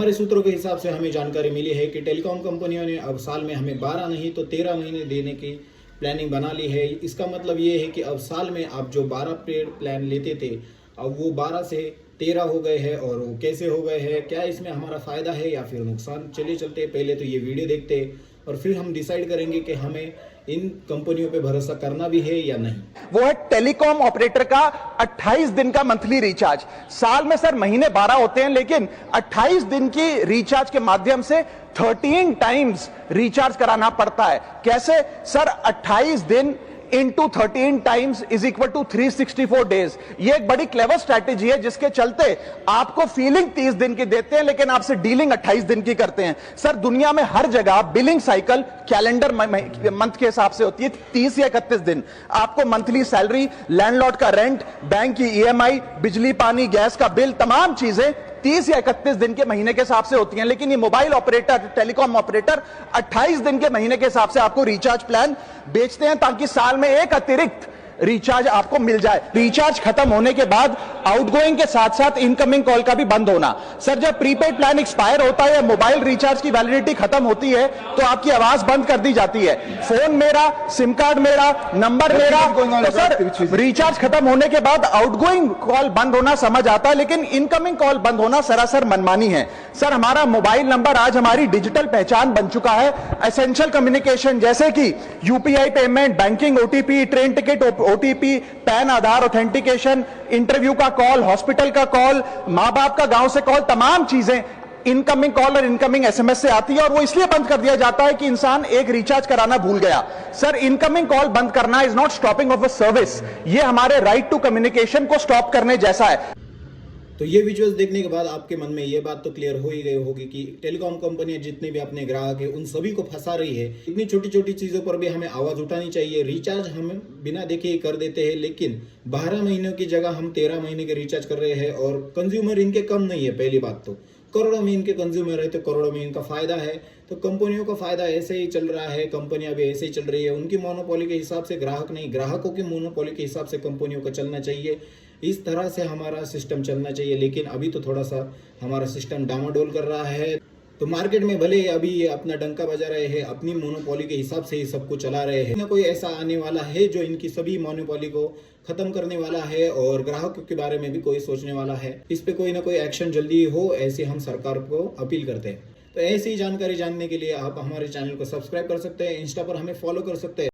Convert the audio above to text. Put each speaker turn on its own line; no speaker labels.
हमारे सूत्रों के हिसाब से हमें जानकारी मिली है कि टेलीकॉम कंपनियों ने अब साल में हमें 12 नहीं तो 13 महीने देने की प्लानिंग बना ली है। इसका मतलब ये है कि अब साल में आप जो 12 पेड प्लान लेते थे अब वो 12 से 13 हो गए हैं। और वो कैसे हो गए हैं, क्या इसमें हमारा फ़ायदा है या फिर नुकसान, चलिए चलते पहले तो ये वीडियो देखते और फिर हम डिसाइड करेंगे कि हमें इन कंपनियों पे भरोसा करना भी है या नहीं।
वो है टेलीकॉम ऑपरेटर का 28 दिन का मंथली रिचार्ज। साल में सर महीने 12 होते हैं, लेकिन 28 दिन की रिचार्ज के माध्यम से 13 टाइम्स रिचार्ज कराना पड़ता है। कैसे सर? 28 दिन into 13 times is equal to 364 days. ये एक बड़ी क्लेवर स्ट्रैटेजी है जिसके चलते आपको फीलिंग 30 दिन की देते हैं, लेकिन आपसे डीलिंग 28 दिन की करते हैं। सर दुनिया में हर जगह बिलिंग साइकिल कैलेंडर मंथ के हिसाब से होती है, 30 या 31 दिन। आपको मंथली सैलरी, लैंडलॉर्ड का रेंट, बैंक की ईएमआई, बिजली पानी गैस का बिल, तमाम चीजें 30 या 31 दिन के महीने के हिसाब से होती हैं। लेकिन ये मोबाइल ऑपरेटर, टेलीकॉम ऑपरेटर 28 दिन के महीने के हिसाब से आपको रिचार्ज प्लान बेचते हैं, ताकि साल में एक अतिरिक्त रिचार्ज आपको मिल जाए। रिचार्ज खत्म होने के बाद आउटगोइंग के साथ साथ इनकमिंग कॉल का भी बंद होना। सर जब प्रीपेड प्लान एक्सपायर होता है या मोबाइल रिचार्ज की वैलिडिटी खत्म होती है तो आपकी आवाज बंद कर दी जाती है। फोन मेरा, सिम कार्ड मेरा, नंबर मेरा। तो सर रिचार्ज खत्म होने के बाद आउटगोइंग कॉल बंद होना समझ आता है, लेकिन इनकमिंग कॉल बंद होना सरासर मनमानी है। सर हमारा मोबाइल नंबर आज हमारी डिजिटल पहचान बन चुका है। एसेंशियल कम्युनिकेशन जैसे कि UPI payment, banking, OTP, train ticket OTP, PAN Aadhaar authentication, interview का कॉल, हॉस्पिटल का कॉल, मां बाप का गांव से कॉल, तमाम चीजें इनकमिंग कॉल और इनकमिंग एसएमएस से आती है। और वो इसलिए बंद कर दिया जाता है कि इंसान एक रिचार्ज कराना भूल गया। सर इनकमिंग कॉल बंद करना is not stopping of a service, ये हमारे राइट टू कम्युनिकेशन को स्टॉप करने जैसा है।
तो ये विजुअल्स देखने के बाद आपके मन में ये बात तो क्लियर हो ही गई होगी कि टेलीकॉम कंपनियां जितने भी अपने ग्राहक है उन सभी को फंसा रही है। इतनी छोटी छोटी चीजों पर भी हमें आवाज उठानी चाहिए। रिचार्ज हम बिना देखे ही कर देते हैं, लेकिन 12 महीनों की जगह हम 13 महीने के रिचार्ज कर रहे हैं और कंज्यूमर इनके कम नहीं है। पहली बात तो करोड़ों में इनके कंज्यूमर है, तो करोड़ों में इनका फायदा है। तो कंपनियों का फायदा ऐसे ही चल रहा है, कंपनियां भी ऐसे ही चल रही है। उनकी मोनोपोली के हिसाब से ग्राहक नहीं, ग्राहकों की मोनोपोली के हिसाब से कंपनियों को चलना चाहिए। इस तरह से हमारा सिस्टम चलना चाहिए, लेकिन अभी तो थोड़ा सा हमारा सिस्टम डामाडोल कर रहा है। तो मार्केट में भले अभी ये अपना डंका बजा रहे हैं, अपनी मोनोपोली के हिसाब से ही सबको चला रहे हैं। ना कोई ऐसा आने वाला है जो इनकी सभी मोनोपोली को खत्म करने वाला है और ग्राहकों के बारे में भी कोई सोचने वाला है। इस पे कोई ना कोई एक्शन जल्दी हो, ऐसे हम सरकार को अपील करते हैं। तो ऐसी जानकारी जानने के लिए आप हमारे चैनल को सब्सक्राइब कर सकते हैं, इंस्टा पर हमें फॉलो कर सकते हैं।